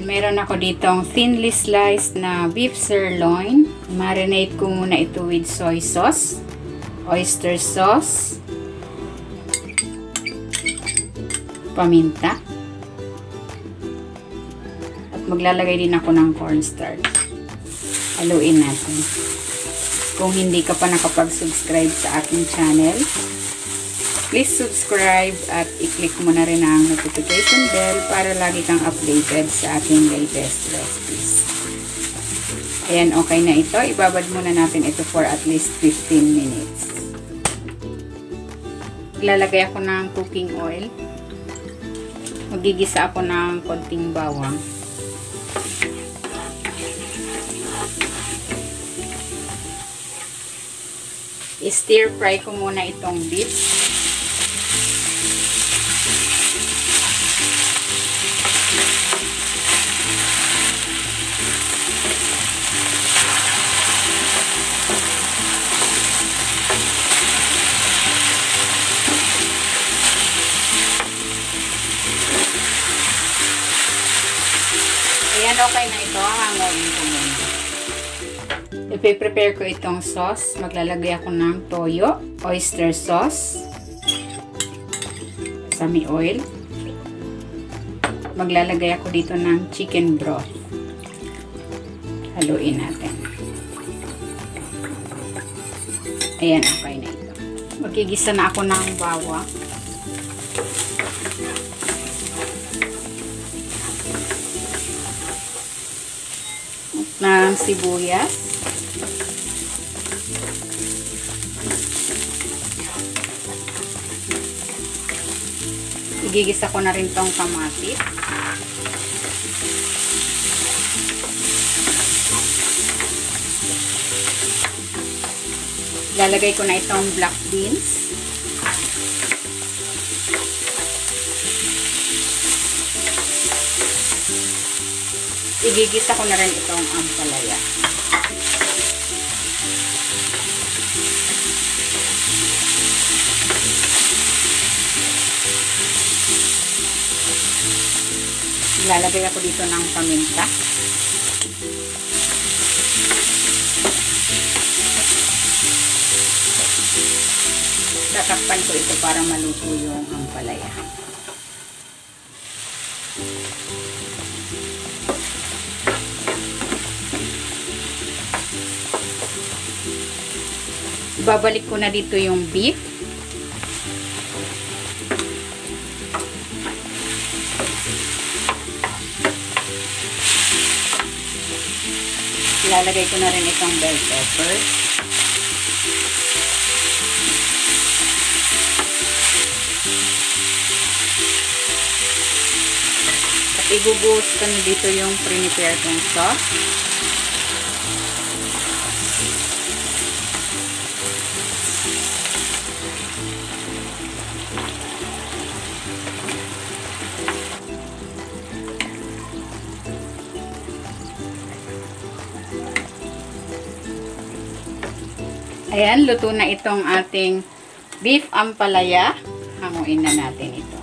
Meron ako ditong thinly sliced na beef sirloin. Marinate ko muna ito with soy sauce, oyster sauce, paminta, at maglalagay din ako ng cornstarch. Haluin natin. Kung hindi ka pa nakapag-subscribe sa aking channel, please subscribe at i-click mo na rin ang notification bell para lagi kang updated sa aking latest recipes. Ayan, okay na ito. Ibabad muna natin ito for at least 15 minutes. Ilalagay ako ng cooking oil. Magigisa ako ng konting bawang. I-stir fry ko muna itong beef. Ayan, okay na ito. Hanguin ko muna. I-prepare ko itong sauce. Maglalagay ako ng toyo, oyster sauce, sesame oil. Maglalagay ako dito ng chicken broth. Haluin natin. Ayan, okay na ito. Magigisa na ako ng bawang. At ng sibuyas. Igigisa ko na rin tong kamatis. Lalagay ko na itong black beans. Igigisa ko na rin itong ampalaya. Lalagay ako dito ng paminta. Tatakpan ko ito para maluto yung ampalaya. Ibabalik ko na dito yung beef. Ilalagay ko na rin itong bell pepper. At ibubuhos ko na dito yung prepare kong sauce. Ayan, luto na itong ating beef ampalaya. Hanguin na natin ito.